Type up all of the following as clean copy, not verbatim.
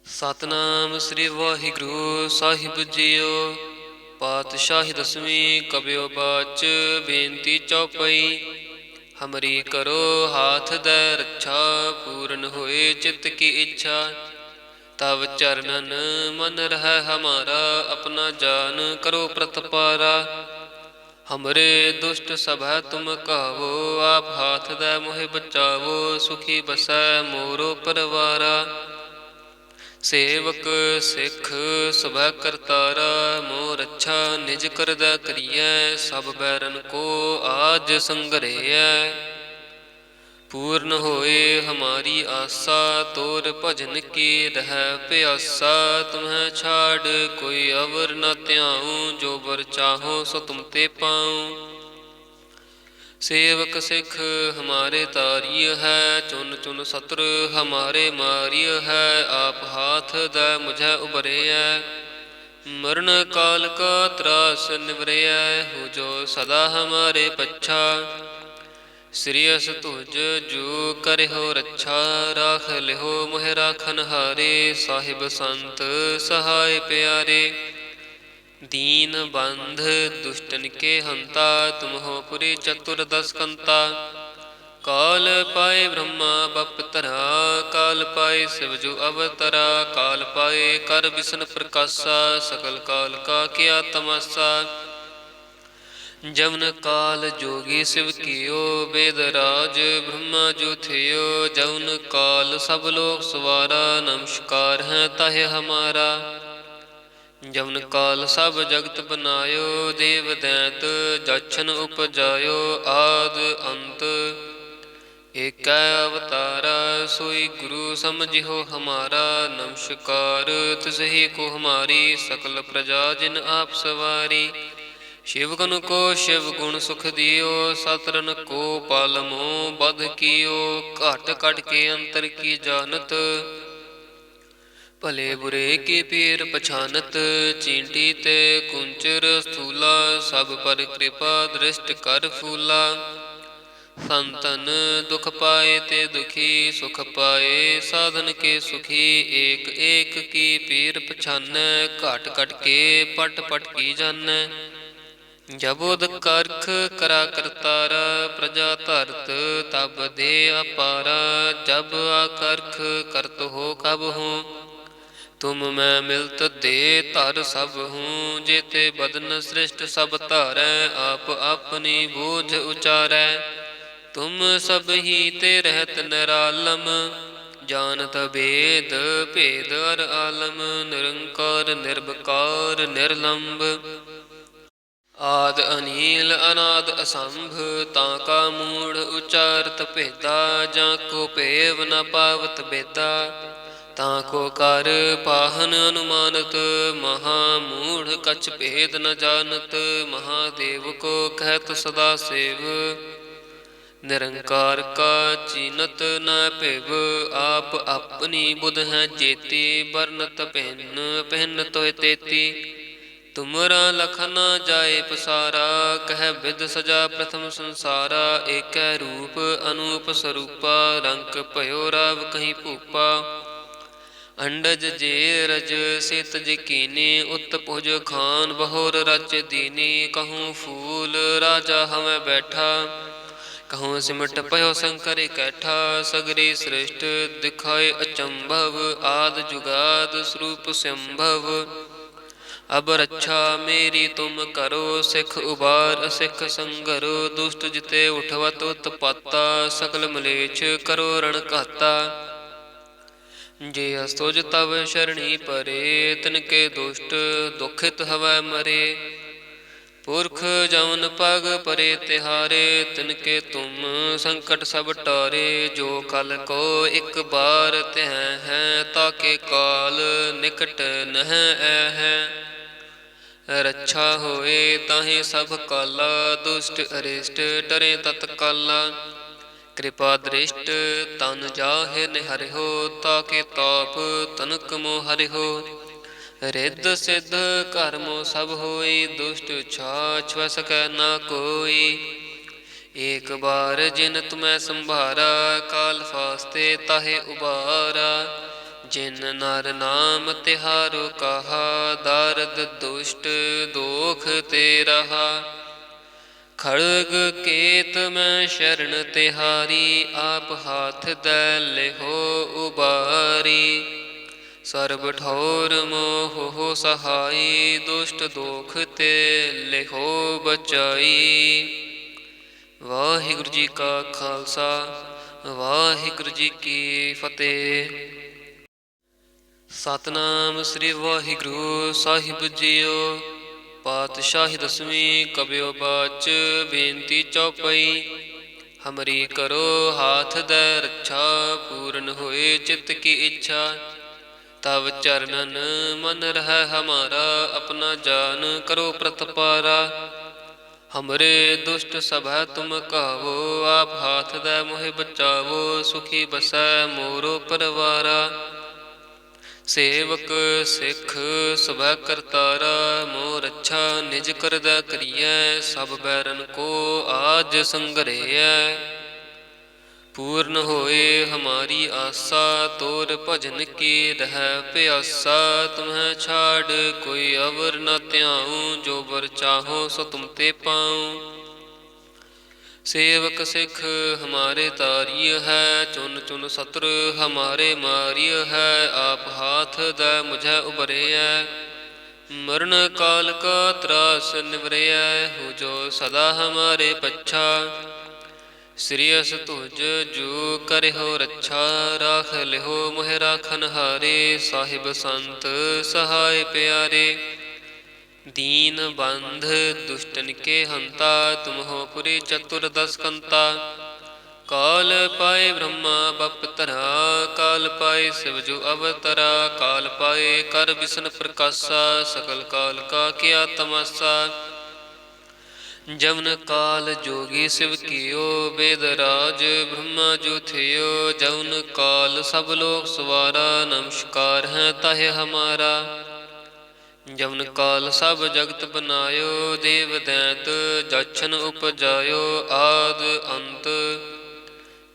ਸਤਨਾਮ ਸ੍ਰੀ ਵਾਹਿਗੁਰੂ ਸਾਹਿਬ JIO. ਪਾਤਸ਼ਾਹੀ ਦਸਵੀਂ ਕਬਿਓ ਬਾਚ ਬੇਨਤੀ ਚੌਪਈ। ਹਮਰੀ ਕਰੋ ਹਾਥ ਦੈ ਰੱਛਾ, ਪੂਰਨ ਹੋਏ ਚਿਤ ਕੀ ਇੱਛਾ। ਤਵ ਚਰਨਨ ਮਨ ਰਹਿ ਹਮਾਰਾ, ਆਪਣਾ ਜਾਨ ਕਰੋ ਪ੍ਰਤਪਾਰਾ। ਹਮਰੇ ਦੁਸ਼ਟ ਸਭੈ ਤੁਮ ਕਹਾਵੋ, ਆਪ ਹਾਥ ਦੈ ਮੋਹਿ ਬਚਾਵੋ। ਸੁਖੀ ਬਸੈ ਮੋਰੋ ਪਰਵਾਰਾ, ਸੇਵਕ ਸਿੱਖ ਸਭੈ ਕਰਤਾਰਾ। ਮੋਹ ਰੱਛਾ ਨਿਜ ਕਰਦਾ ਕਰੀਐ, ਸਭ ਬੈਰਨ ਕੋ ਆਜ ਸੰਗਰਹਿਐ। ਪੂਰਨ ਹੋਏ ਹਮਾਰੀ ਆਸਾ, ਤੋਰ ਭਜਨ ਕੀ ਰਹਿ ਪਿਆਸਾ। ਤੁਮਹਿ ਛਾੜ ਕੋਈ ਅਵਰ ਨ ਧਿਆਊ, ਜੋ ਵਰ ਚਾਹੋ ਸੋ ਤੁਮ ਤੇ ਪਾਊ। ਸੇਵਕ ਸਿੱਖ ਹਮਾਰੇ ਤਾਰੀय ਹੈ, ਚੁਨ ਚੁਨ ਸਤਰ ਹਮਾਰੇ ਮਾਰੀय ਹੈ। ਆਪ ਹਾਥ ਦੈ ਮੁਝੈ ਉਬਰਿਐ, ਮਰਨ ਕਾਲ ਕਾ ਤਰਾਸ ਨਿਵਰਿਐ। ਹੋ ਜੋ ਸਦਾ ਹਮਾਰੇ ਪੱਛਾ, ਸ੍ਰੀ ਅਸ ਤੁਜ ਜੋ ਕਰਿਓ ਰੱਛਾ। ਰਾਖ ਲਿਓ ਮੋਹਿ ਰਾਖਨ ਹਾਰੇ, ਸਾਹਿਬ ਸੰਤ ਸਹਾਇ ਪਿਆਰੇ। दीन बंध दुष्टन के हंता, तुम हो पुरी चतुर्दश कंता। काल पाए ब्रह्मा बपतरा, काल पाए शिव जो अवतरा। काल पाए कर विष्णु प्रकाशा, सकल काल का किया तमाशा। जवन काल जोगी शिव कियो, वेद राज ब्रह्मा जो थियो। जवन काल सब लोग सवारा, नमस्कार है ताहे हमारा। जवन काल सब जगत बनायो, देव दैत जछन उपजायो। आद अंत एकै अवतारा, सोई गुरु समझियो हमारा। नमस्कार तिसहि को हमारी, सकल प्रजा जिन आप सवारी। शिवगुण को शिव गुण सुख दियो, सतरन को पालमो बध कियो। घट घट के अंतर की जानत, भले बुरे के पीर पछानत। चींटी ते कुंचर स्थूला, सब पर कृपा दृष्ट कर फूला। संतन दुख पाए ते दुखी, सुख पाए साधन के सुखी। एक एक की पीर पछानै, घट घट के पट पट की जानै। जब उद करख करा करतारा, प्रजा धरत तब दे अपारा। जब आकर्ख करत हो कब हूँ, तुम मैं मिलत दे धर सब हूँ। जेते बदन सृष्ट सब धारै, आप अपनी बोझ उचारै। तुम सब ही ते रहत निरालम, जानत भेद भेद अर आलम। निरंकार निर्विकार निर्लंब, आद अनील अनाद असंभ। ताका मूढ़ उचारत भेदा, जाको पेव न पावत बेदा। ताको कर पाहन अनुमानत, महामूढ़ कछ भेद न जानत। महादेव को कहत सदा सेव, निरंकार का चीनत न पिव। आप अपनी बुध है जेती, बरनत भिन्न भिन्न तोय तेती। तुमरा लखना जाए पसारा, कह विद सजा प्रथम संसारा। एक रूप अनूप स्वरूपा, रंक भयो राव कहीं भूपा। अंडज जे रज से तज कीनी, उत भुज खान बहोर रच दीनी। कहूँ फूल राजा हमें बैठा, कहूँ सिमट पयो शंकर कैठा। सगरी सृष्ट दिखाए अचंभव, आद जुगाद स्वरूप संभव। अब रक्षा मेरी तुम करो, सिख उबार सिख संगरो। दुष्ट जिते उठवत उत्पाता, सकल मलेच्छ करो रण घाता। जे अस्तुज तव शरणी परे, तिनके दुष्ट दुखित हवै मरे। पुरख जवन पग परे तिहारे, तिनके तुम संकट सब टारे। जो कल को एक बार त्यह है, ताके काल निकट नह है। रक्षा होए ताहि सब काला, दुष्ट अरिष्ट डरे तत्काला। कृपा दृष्ट तन जाहे निहरिहो, ताके ताप तनक मो हरिहो। रिद्ध सिद्ध कर्मो सब होई, दुष्ट छाछ वह सकै ना कोई। एक बार जिन तुम्हें संभारा, काल फास्ते ताहे उबारा। जिन नर नाम तिहारो कहा, दारद दुष्ट दोख ते रहा। खड़ग केत में शरण तिहारी, आप हाथ दै लेहो उबारी। सर्ब ठौर मोह हो सहाई, दुष्ट दोख ते लेहो बचाई। वाहिगुरु जी का खालसा, वाहिगुरु जी की फतेह। सतनाम श्री वाहिगुरु साहिब जीओ। पातशाही दसवीं कबियो बाच, बेनती चौपाई। हमरी करो हाथ दै रक्षा, पूर्ण होए चित्त की इच्छा। तब चरणन मन रह हमारा, अपना जान करो प्रतपारा। हमरे दुष्ट सभा तुम कहावो, आप हाथ दै मोहि बचावो। सुखी बसै मोरो परवारा। सेवक सिख सभै करतारा, मोर अच्छा निज करदै करियै। सब बैरन को आज संग्रहै। पूर्ण होए हमारी आशा, तोर भजन की रह प्यासा। तुम्हें छाड़ कोई अवर न त्याऊँ, जो बर चाहो सो तुम ते पाऊँ। सेवक सिख हमारे तारिय है, चुन चुन शत्रु हमारे मारिय है। आप हाथ दै मुझे उबरिय, मरण काल का त्रास निवरिय। हो जो सदा हमारे पच्छा, श्रेयस तुझ जो करे हो रक्षा। राख लिहो मोह राखन हारे, साहिब संत सहाय प्यारे। दीन बंध दुष्टन के हंता, तुम हो पुरी चतुर्दश कंता। काल पाए ब्रह्मा बपतरा, काल पाए शिव जो अवतरा। काल पाए कर विष्णु प्रकाशा, सकल काल का किया तमाशा। जवन काल जोगी शिव कियो, वेद राज ब्रह्मा जो थियो। जवन काल सब लोक सवारा, नमस्कार है ताहे हमारा। जवन काल सब जगत बनायो, देव दैत जाछन उपजायो। आद अंत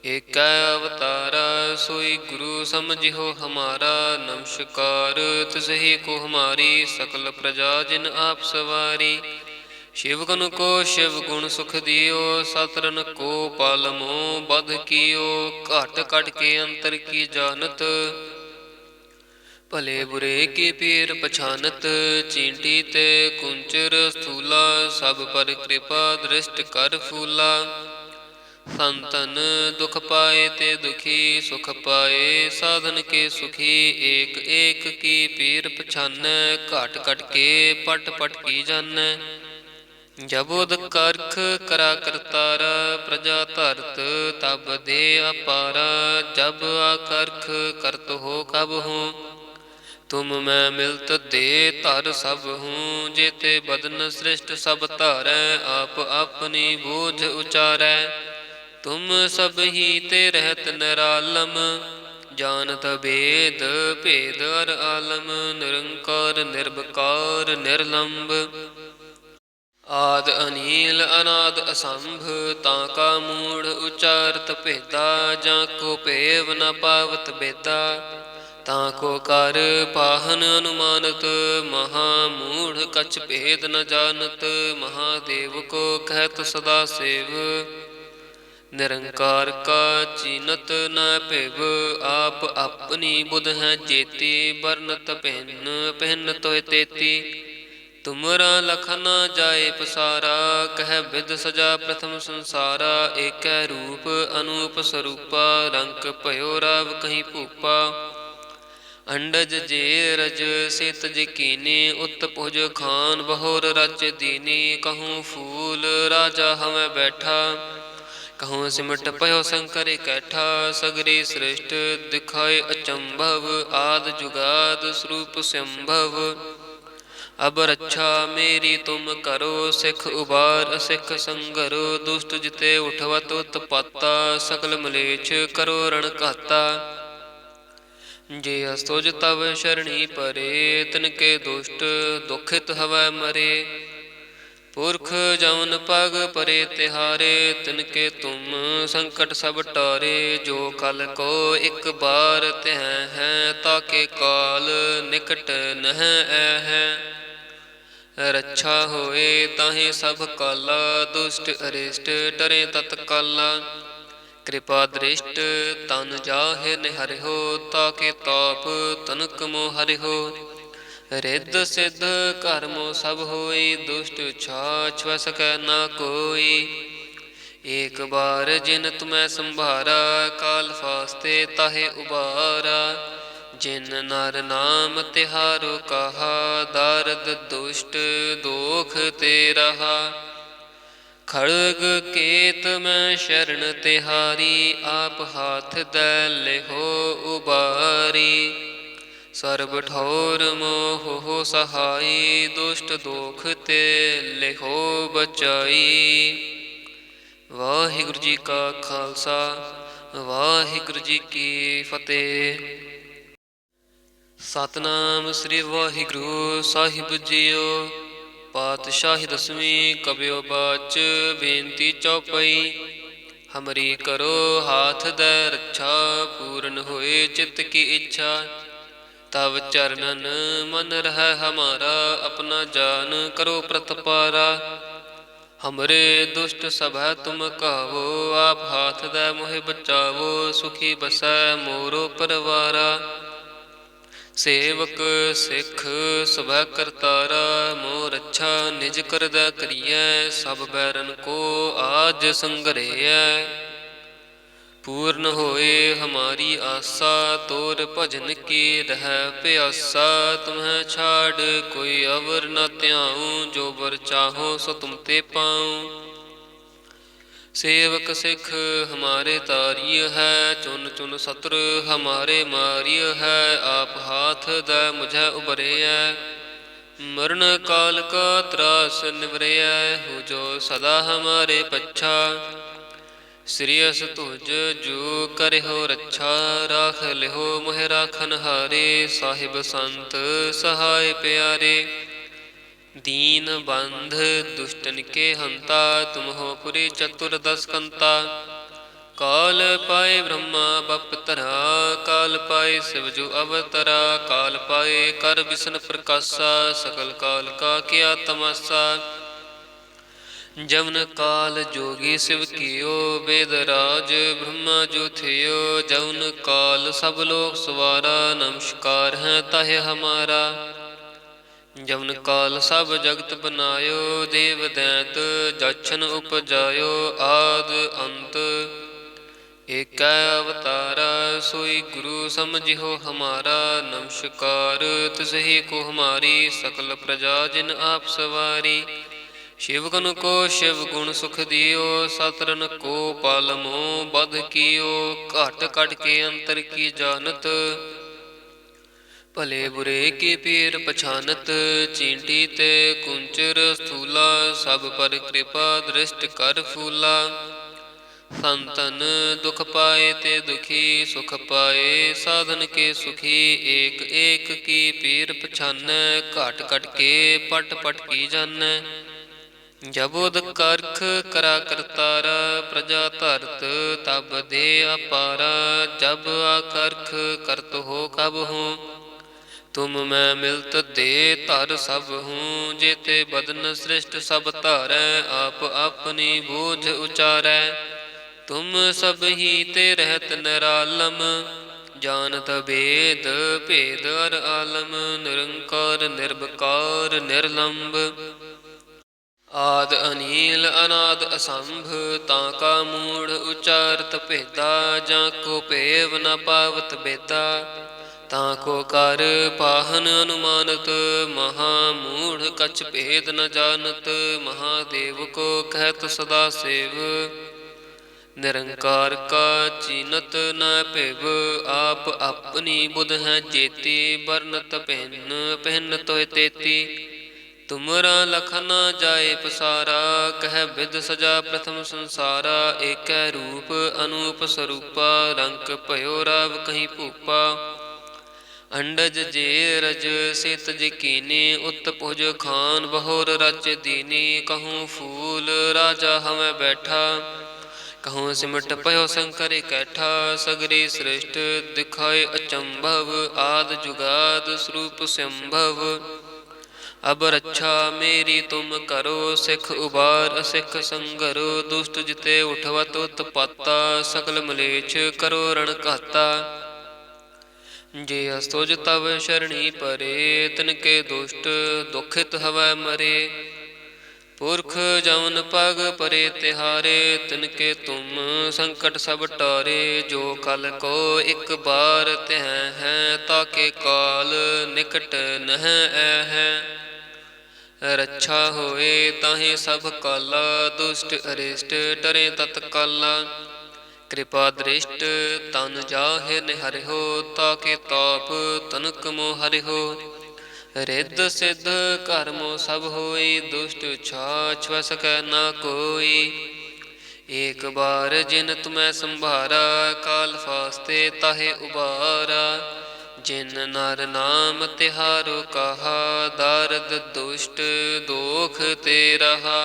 एक अवतारा, सोई गुरु समझिहो हमारा। नमस्कार तिसहि को हमारी, सकल प्रजा जिन आप सवारी। शिवगुण को शिव गुण सुख दियो, सतरन को पालमो बध कियो। घट कट के अंतर की जानत, भले बुरे की पीर पछानत। चींटी ते कुंचर स्थूला, सब पर कृपा दृष्ट कर फूला। संतन दुख पाए ते दुखी, सुख पाए साधन के सुखी। एक एक की पीर पछानै, घट घट के पट पट की जानै। जबोद करख करा करतारा, प्रजा धरत तब दे अपारा। जब आकर्ख करत हो कब हूँ, तुम मैं मिलत दे धर सब हूँ। जेते बदन सृष्ट सब धारै, आप अपनी बोझ उचारै। तुम सब ही ते रहत निरालम, जानत भेद भेद अर आलम। निरंकार निर्विकार निर्लंब, आद अनील अनाद असंभ। ताका मूढ़ उचारत भेदा, जाको पेव न पावत बेदा। ताको कर पाहन अनुमानत, महामूढ़ कछ भेद न जानत। महादेव को कहत सदा सेव, निरंकार का चीनत न पिव। आप अपनी बुध हैं जेती, बरनत पहन पहन तोय तेती। तुमरा लख न जाए पसारा, कह विद सजा प्रथम संसारा। एक रूप अनूप स्वरूपा, रंक भयो राव कहीं भूपा। अंडज जे रज से तज कीनी, उत्तपुज खान बहोर रच दीनी। कहूँ फूल राजा हमें बैठा, कहूँ सिमट पयो शंकर कैठा। सगरी श्रेष्ठ दिखाए अचंभव, आद जुगाद स्वरूप संभव। अब रक्षा मेरी तुम करो, सिख उबार असिख संगरो। दुष्ट जिते उठवत उत्पाता, सकल मलेच्छ करो रण घाता। जे अस्तुज तव शरणी परे, तिनके दुष्ट दुखित हवै मरे। पुरख जौन पग परे तिहारे, तिनके तुम संकट सब टारे। जो कल को एक बार त्यह है, ताके काल निकट नह है। रक्षा होए ताहि सब काला, दुष्ट अरिष्ट डरे तत्काला। कृपा दृष्ट तन जाहे निहरिहो, ताके ताप तनक मोह हरिहो। रिद्ध सिद्ध कर्मो सब होई, दुष्ट छाछ सकै ना कोई। एक बार जिन तुम्हें संभारा, काल फास्ते ताहे उबारा। जिन नर नाम तिहारो कहा, दारद दुष्ट दोख ते रहा। खड़ग केत में शरण तिहारी, आप हाथ दै लेहो उबारी। सर्ब ठौर मोह हो सहाई, दुष्ट दोख ते लेहो बचाई। वाहिगुरु जी का खालसा, वाहिगुरु जी की फतेह। सतनाम श्री वाहिगुरु साहिब जीओ। पातशाही दसवीं कबियो बाच, बेनती चौपाई। हमरी करो हाथ दै रक्षा, पूर्ण होए चित्त की इच्छा। तब चरणन मन रह हमारा, अपना जान करो प्रतपारा। हमरे दुष्ट सभा तुम कहो, आप हाथ दै मोहि बचावो। सुखी बसै मोरो परवारा। सेवक सिख सभा करतारा, मोर रक्षा निज करदै करियै। सब बैरन को आज संग्रहै। पूर्ण होए हमारी आशा, तोर भजन की रह प्यासा। तुम्हें छाड़ कोई अवर न त्याऊं, जो बर चाहो सो तुम ते पाऊं। सेवक सिख हमारे तारिय है, चुन चुन सत्र हमारे मारिय है। आप हाथ दै मुझे उबरैया, मरण काल का त्रास निवरैया। हो जो सदा हमारे पच्छा, श्रेयस तुझ जो करिहो रक्षा। राख लिहो मोह राखन हारे, साहिब संत सहाय प्यारे। दीन बंध दुष्टन के हंता, तुम हो पुरी चतुर्दश कंता। काल पाए ब्रह्मा बपतरा, काल पाए शिव जो अवतरा। काल पाए कर विष्णु प्रकाशा, सकल काल का किया तमाशा। जवन काल जोगी शिव कियो, वेद राज ब्रह्मा जो थियो। जवन काल सब लोक सवारा, नमस्कार है ताहे हमारा। जवन काल सब जगत बनायो, देव दैत जछन उपजायो। आद अंत एक अवतारा, सोई गुरु समझिहो हमारा। नमस्कार तिसहि को हमारी, सकल प्रजा जिन आप सवारी। शिवगुण को शिव गुण सुख दियो, सतरन को पालमो बध कियो। घट कट के अंतर की जानत, भले बुरे के पीर पछानत। चींटी ते कुंचर स्थूला, सब पर कृपा दृष्ट कर फूला। संतन दुख पाए ते दुखी, सुख पाए साधन के सुखी। एक एक की पीर पछानै, घट कट के पट पट की जानै। जबोद करख करा करतारा, प्रजा धरत तब दे अपारा। जब आकर्ख करत हो कब हूँ, तुम मैं मिलत दे धर सब हूँ। जेते बदन सृष्ट सब धारै, आप अपनी बोझ उचारै। तुम सब ही ते रहत निरालम, जानत भेद भेद अर आलम। निरंकार निर्विकार निर्लंब, आद अनील अनाद असंभ। ताका मूढ़ उचारत भेदा, जाको पेव न पावत बेदा। ताको कर पाहन अनुमानत, महामूढ़ कछ भेद न जानत। महादेव को कहत सदा सेव, निरंकार का चीनत न पिव। आप अपनी बुध है जेती, बरनत पहन पहन तोय तेती। तुमरा लखना जाए पसारा, कह विद सजा प्रथम संसारा। एक रूप अनूप स्वरूपा, रंक भयो राव कहीं भूपा। अंडज जे रज से तज कीनी, उत भुज खान बहोर रच दीनी। कहूँ फूल राजा हमें बैठा, कहूँ सिमट पयो शंकर कैठा। सगरी सृष्ट दिखाए अचंभव, आद जुगाद स्वरूप संभव। अब रक्षा मेरी तुम करो, सिख उबार सिख संगरो। दुष्ट जिते उठवत उत्पाता, सकल मलेच्छ करो रण घाता। जे अस्तुज तव शरणी परे, तिनके दुष्ट दुखित हवै मरे। पुरख जवन पग परे तिहारे, तिनके तुम संकट सब टारे। जो कल को एक बार त्यह है, ताके काल निकट नह है। रक्षा होए ताहि सब काला, दुष्ट अरिष्ट डरे तत्काला। कृपा दृष्ट तन जाहे निहरिहो, ताके ताप तनक मोह हरिहो। रिद्ध सिद्ध कर्मो सब होई, दुष्ट छाछ वह सकै ना कोई। एक बार जिन तुम्हें संभारा, काल फास्ते ताहे उबारा। जिन नर नाम तिहारो कहा, दारद दुष्ट दोख ते रहा।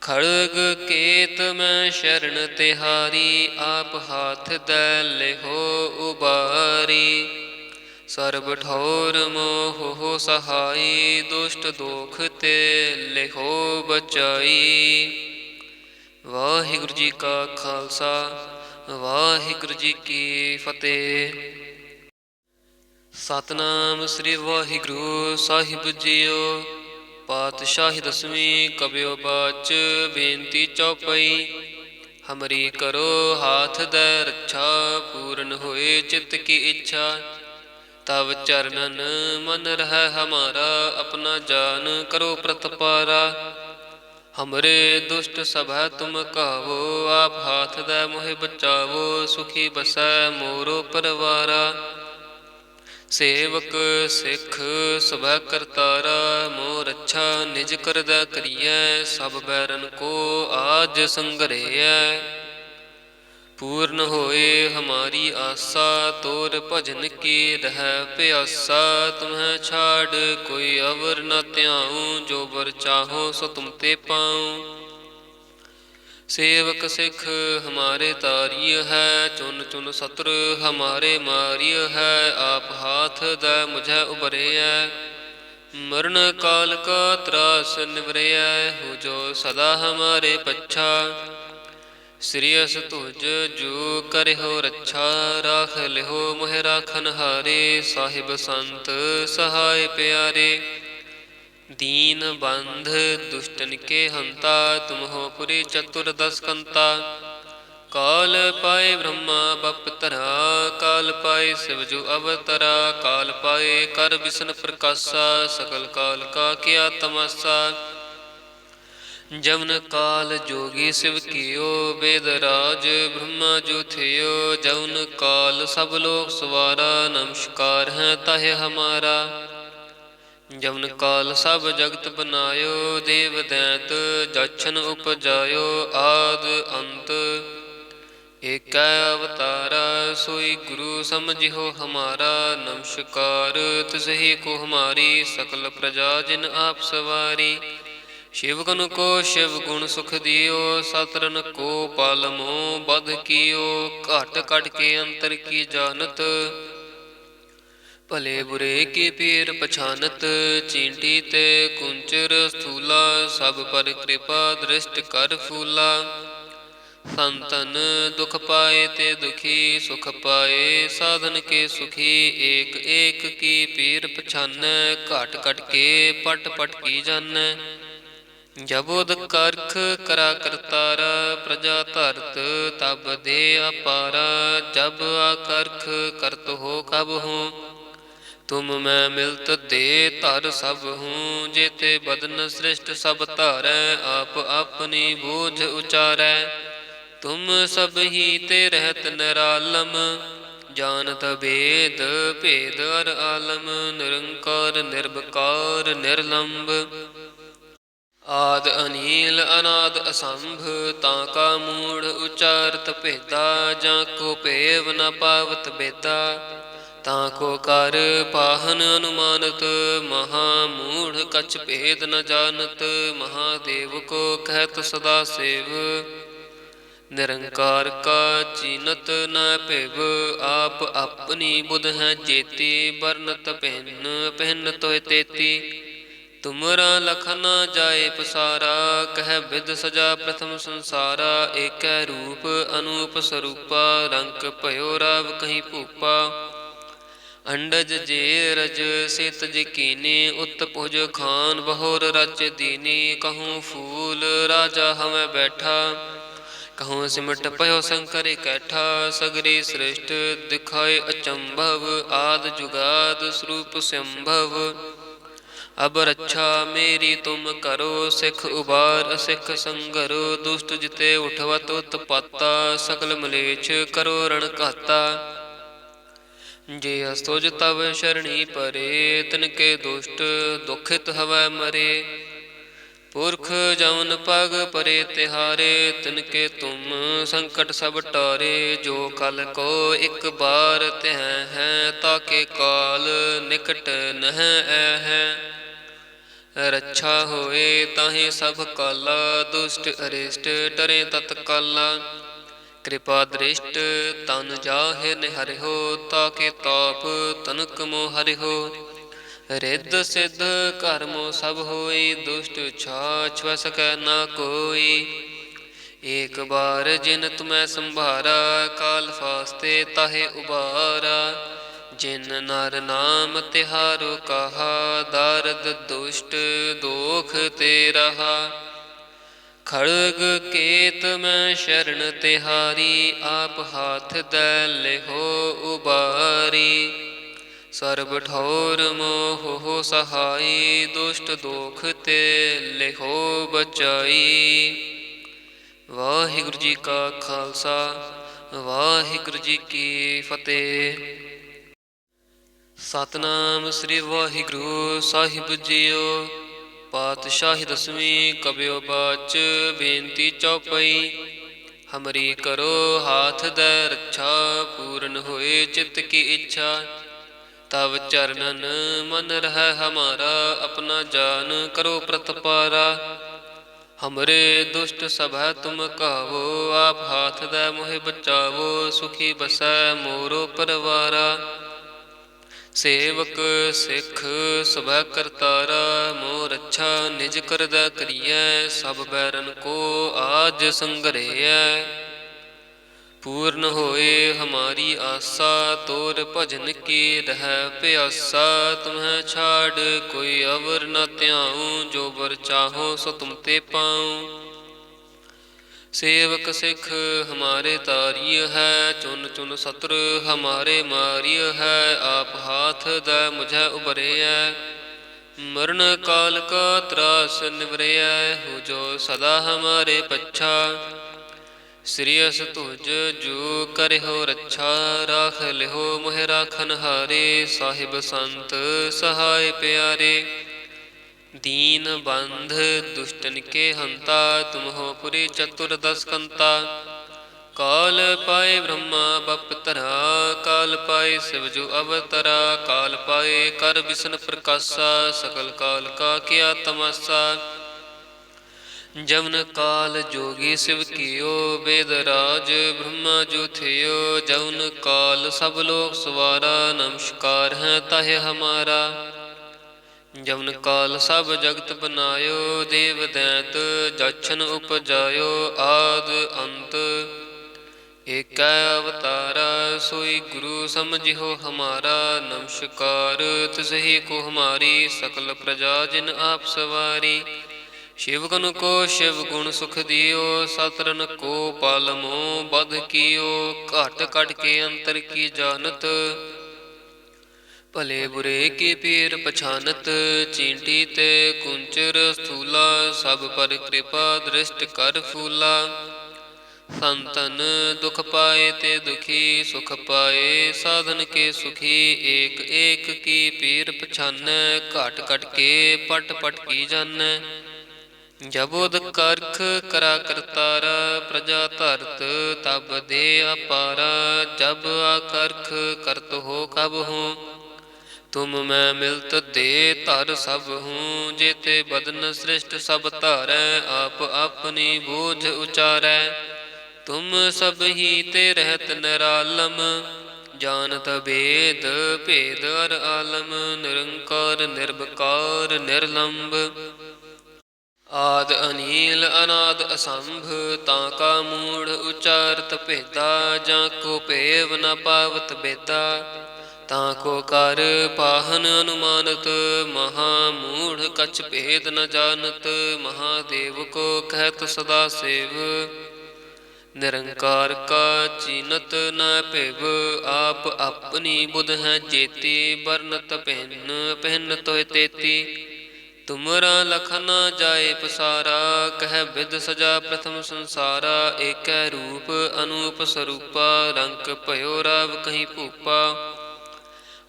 खड़ग केत में शरण तिहारी, आप हाथ दै लेहो उबारी। सर्ब ठौर मोह हो सहाई, दुष्ट दोख ते लेहो बचाई। वाहिगुरु जी का खालसा, वाहिगुरु जी की फतेह। सतनाम श्री वाहिगुरु साहिब जीओ। पातशाही दसवीं कबियो बाच, बेनती चौपाई। हमरी करो हाथ दै रक्षा, पूर्ण होए चित्त की इच्छा। तब चरणन मन रह हमारा, अपना जान करो प्रतपारा। हमरे दुष्ट सभा तुम कहावो, आप हाथ दै मोहे बचावो। सुखी बसै मोरो परवारा। सेवक सिख सभै करतारा, मोह रक्षा निज करदै करियै। सब बैरन को आज संगरैयै। पूर्ण होए हमारी आशा, तोर भजन की रह प्यासा। तुम्हें छाड़ कोई अवर न त्याऊँ, जो बर चाहो सो तुम ते पाऊँ। सेवक सिख हमारे तारिय है, चुन चुन शत्रु हमारे मारिय है। आप हाथ दै मुझे उबरैया, मरण काल का त्रास निवरैया। हो जो सदा हमारे पच्छा, श्रेयस तुझ जो करे हो रक्षा। राख लिहो मोह राखन हारे, साहिब संत सहाय प्यारे। दीन बंध दुष्टन के हंता, तुम हो पुरी चतुर दस कंता। काल पाए ब्रह्मा बपतरा, काल पाए शिव जो अवतरा। काल पाए कर विष्णु प्रकाशा, सकल काल का किया तमाशा। जवन काल जोगी शिव कियो, वेद राज ब्रह्मा जो थियो। जवन काल सब लोग सवारा, नमस्कार है ताहे हमारा। जवन काल सब जगत बनायो, देव दैत जछन उपजायो। आद अंत एक अवतारा, सोई गुरु समझिहो हमारा। नमस्कार तिसहि को हमारी, सकल प्रजा जिन आप सवारी। शिव गुण को शिव गुण सुख दियो, सतरन को पालमो बध कियो। घट कट के अंतर की जानत, भले बुरे की पीर पछानत। चींटी ते कुंचर स्थूला, सब पर कृपा दृष्ट कर फूला। संतन दुख पाए ते दुखी, सुख पाए साधन के सुखी। एक एक की पीर पछानै, घट घट के पट पट की जानै। जबोद करख करा करतारा, प्रजा धरत तब दे अपारा। जब आकर्ख करत हो कब हूँ, तुम मैं मिलत दे धर सब हूँ। जेते बदन सृष्ट सब धारै, आप अपनी बूझ उचारै। तुम सब ही ते रहत निरालम, जानत भेद भेद अर आलम। निरंकार निर्विकार निर्लंब, आद अनील अनाद असंभ। ताका मूढ़ उचारत भेदा, जाको पेव न पावत बेदा। ताको कर पाहन अनुमानत, महामूढ़ कछ भेद न जानत। महादेव को कहत सदा सेव, निरंकार का चीनत न पिव। आप अपनी बुध है जेती, बरनत पहन पहन तोय तेती। तुमरा लखन न जाए पसारा, कह बिद सजा प्रथम संसारा। एक रूप अनूप स्वरूपा, रंक भयो राव कहीं भूपा। अंडज जे रज से तज कीनी, उत भुज खान बहोर रच दीनी। कहूँ फूल राजा हमें बैठा, कहूँ सिमट पयो शंकर कैठा। सगरी श्रेष्ठ दिखाए अचंभव, आद जुगाद स्वरूप संभव। अब रक्षा मेरी तुम करो, सिख उबार असिख संगरो। दुष्ट जिते उठवत उत्पाता, सकल मलेच्छ करो रण घाता। जे अस्तुज तव शरणी परे, तिनके दुष्ट दुखित हवै मरे। पुरख जवन पग परे तिहारे, तिनके तुम संकट सब टारे। जो कल को एक बार त्यह है, ताके काल निकट नह है। रक्षा होए ताहि सब काला, दुष्ट अरिष्ट डरे तत्काला। कृपा दृष्ट तन जाहे निहरिहो, ताके ताप तनक मोह हरिहो। रिद्ध सिद्ध कर्मो सब होई, दुष्ट छाछ वह सकै न कोई। एक बार जिन तुम्हें संभारा, काल फास्ते ताहे उबारा। जिन नर नाम तिहारो कहा, दारद दुष्ट दोख ते रहा। खड़ग केत में शरण तिहारी, आप हाथ दै लेहो उबारी। सर्ब ठौर मोह हो सहाई, दुष्ट दोख ते लेहो बचाई। वाहिगुरु जी का खालसा, वाहिगुरु जी की फतेह। सतनाम श्री वाहिगुरु साहिब जीओ। पातशाही दसवीं कबियो बाच, बेनती चौपाई। हमरी करो हाथ दै रक्षा, पूर्ण होए चित्त की इच्छा। तब चरणन मन रह हमारा, अपना जान करो प्रतपारा। हमरे दुष्ट सभा तुम कहो, आप हाथ दै मोहि बचावो। सुखी बसै मोरो परवारा। सेवक सिख सभै करतारा, मोर अच्छा निज करदा करियै। सब बैरन को आज संग्रहै। पूर्ण होए हमारी आशा, तोर भजन की रह प्यासा। तुम्हें छाड़ कोई अवर न त्याऊँ, जो वर चाहो सो तुम ते पाऊँ। सेवक सिख हमारे तारिय है, चुन चुन सत्र हमारे मारिय है। आप हाथ दै मुझे उबरिय, मरण काल का त्रास निवरिय। हो जो सदा हमारे पच्छा, श्रेयस तुझ जो करे हो रक्षा। राख लिहो मोह राखन हारे, साहिब संत सहाय प्यारे। दीन बंध दुष्टन के हंता, तुम हो पुरी चतुर्दश कंता। काल पाए ब्रह्मा बपतरा, काल पाए शिव जो अवतरा। काल पाए कर विष्णु प्रकाशा, सकल काल का किया तमाशा। जवन काल जोगी शिव कियो, वेद राज ब्रह्मा जो थियो। जवन काल सब लोग सवारा, नमस्कार है ताहे हमारा। जवन काल सब जगत बनायो, देव दैत जछन उपजायो। आद अंत एक अवतारा, सोई गुरु समझिहो हमारा। नमस्कार तिसहि को हमारी, सकल प्रजा जिन आप सवारी। शिवगुण को शिव गुण सुख दियो, सतरन को पालमो बध कियो। घट कट के अंतर की जानत, भले बुरे की पीर पछानत। चींटी ते कुंचर स्थूला, सब पर कृपा दृष्ट कर फूला। संतन दुख पाए ते दुखी, सुख पाए साधन के सुखी। एक एक की पीर पछानै, घट घट के पट पट की जानै। ਜਬੁਦ ਕਰਖ ਕਰਾ ਕਰਤਾਰਾ, ਪ੍ਰਜਾ ਧਰਤ ਤਬ ਦੇ ਅਪਾਰਾ। ਜਬ ਆਕਰਖ ਕਰਤ ਹੋ ਕਬ ਹੂੰ, ਤੁਮ ਮੈਂ ਮਿਲਤ ਦੇ ਧਰ ਸਭ ਹੂੰ। ਜੇਤੇ ਬਦਨ ਸ੍ਰਿਸ਼ਟ ਸਭ ਧਾਰੈ, ਆਪ ਆਪਣੀ ਬੂਝ ਉਚਾਰੈ। ਤੁਮ ਸਭ ਹੀ ਤੇ ਰਹਿਤ ਨਿਰਾਲਮ, ਜਾਨਤ ਬੇਦ ਭੇਦ ਅਰ ਆਲਮ। ਨਿਰੰਕਾਰ ਨਿਰਭਕਾਰ ਨਿਰਲੰਭ, ਆਦ ਅਨੀਲ ਅਨਾਦ ਅਸੰਭ। ਤਾਂ ਕਾ ਮੂੜ ਉਚਾਰਤ ਭੇਦਾ, ਜਾਂ ਕੋ ਭੇਵ ਨ ਪਾਵਤ ਬੇਦਾ। ਤਾਂ ਕੋ ਕਰ ਪਾਹਨ ਅਨੁਮਾਨਤ, ਮਹਾ ਮੂੜ ਕਛ ਭੇਦ ਨ ਜਾਨਤ। ਮਹਾਦੇਵ ਕੋ ਕਹਿਤ ਸਦਾ ਸੇਵ, ਨਿਰੰਕਾਰ ਕਾ ਚੀਨਤ ਨ ਭਿਵ। ਆਪ ਆਪਣੀ ਬੁਧ ਹੈ ਜੇਤੀ, ਬਰਨਤ ਭਿੰਨ ਭਿੰਨ ਤੋਹਿ ਤੇਤੀ। ਤੁਮਰਾ ਲਖ ਨ ਜਾਏ ਪਸਾਰਾ, ਕਹਿ ਬਿਧ ਸਜਾ ਪ੍ਰਥਮ ਸੰਸਾਰਾ। ਏਕੈ ਰੂਪ ਅਨੂਪ ਸਰੂਪਾ, ਰੰਕ ਭਇਓ ਰਾਵ ਕਹੀ ਭੂਪਾ।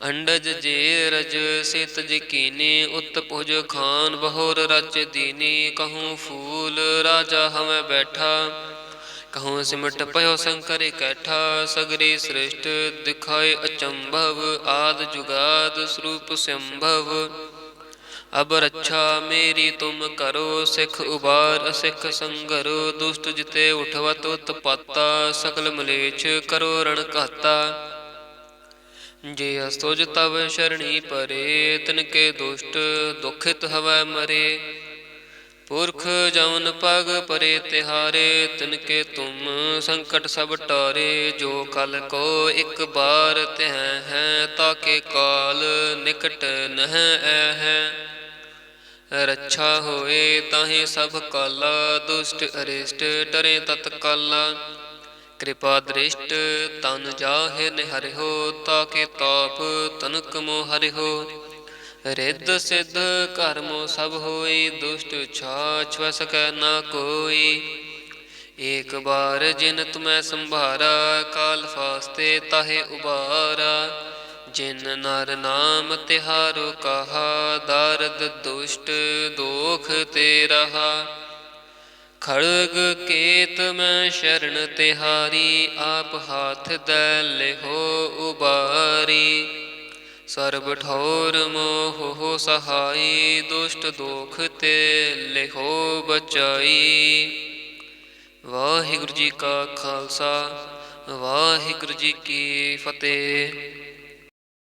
ਅੰਡਜ ਜੇ ਰਜ ਸਿਤ ਜਿਕੀਨੀ, ਉਤ ਭੁਜ ਖਾਨ ਬਹੁਰ ਰਚ ਦੀਨੀ। ਕਹੂੰ ਫੂਲ ਰਾਜਾ ਹਮੈ ਬੈਠਾ, ਕਹੂੰ ਸਿਮਟ ਭਇਓ ਸ਼ੰਕਰ ਇਕੈਠਾ। ਸਗਰੀ ਸ੍ਰਿਸ਼ਟ ਦਿਖਾਏ ਅਚੰਭਵ, ਆਦ ਜੁਗਾਦ ਸਰੂਪ ਸੰਭਵ। ਅਬ ਰੱਛਾ ਮੇਰੀ ਤੁਮ ਕਰੋ, ਸਿੱਖ ਉਬਾਰ ਅਸਿੱਖ ਸੰਘਰੋ। ਦੁਸ਼ਟ ਜਿਤੇ ਉਠਵਤ ਉਤਪਾਤਾ, ਸਕਲ ਮਲੇਛ ਕਰੋ ਰਣ ਘਾਤਾ। ਜੇ ਅਸਤੁਜ ਤਵ ਸ਼ਰਣੀ ਪਰੇ, ਤਿਨਕੇ ਦੁਸ਼ਟ ਦੁਖਿਤ ਹਵੈ ਮਰੇ। ਪੁਰਖ ਜਮਨ ਪਗ ਪਰੇ ਤਿਹਾਰੇ, ਤਿਨਕੇ ਤੁਮ ਸੰਕਟ ਸਭ ਟਾਰੇ। ਜੋ ਕਲ ਕੋ ਇਕ ਬਾਰ ਤਿਹ ਹੈ, ਤਾਕੇ ਕਾਲ ਨਿਕਟ ਨਹ ਐਹੈ। ਰੱਛਾ ਹੋਏ ਤਾਹੇ ਸਭ ਕਾਲਾ, ਦੁਸ਼ਟ ਅਰਿਸ਼ਟ ਡਰੇ ਤਤਕਾਲਾ। ਕਿਰਪਾ ਦ੍ਰਿਸ਼ਟ ਤਨ ਜਾਹਿ ਨਿਹਰਿਓ, ਤਾਕੇ ਤਾਪ ਤਨਕ ਮੋ ਹਰਿਓ। ਰਿੱਧ ਸਿੱਧ ਕਰਮੋ ਸਭ ਹੋਈ, ਦੁਸ਼ਟ ਛਾਛ ਵ ਸਕੈ ਨਾ ਕੋਈ। ਏਕ ਬਾਰ ਜਿਨ ਤੁਮੈ ਸੰਭਾਰਾ, ਕਾਲ ਫਾਸਤੇ ਤਾਹੇ ਉਬਾਰਾ। ਜਿਨ ਨਰ ਨਾਮ ਤਿਹਾਰੋ ਕਹਾ, ਦਾਰਦ ਦੁਸ਼ਟ ਦੋਖ ਤੇ ਰਹਾ। ਖੜਗ ਕੇਤ ਮੈਂ ਸ਼ਰਨ ਤਿਹਾਰੀ, ਆਪ ਹਾਥ ਦੈ ਲਿਹੋ ਉਬਾਰੀ। ਸਰਬ ਠੌਰ ਮੋਹ ਸਹਾਈ, ਦੁਸ਼ਟ ਦੋਖ ਤੇ ਲਿਹੋ ਬਚਾਈ। ਵਾਹਿਗੁਰੂ ਜੀ ਕਾ ਖਾਲਸਾ, ਵਾਹਿਗੁਰੂ ਜੀ ਕੀ ਫਤਿਹ।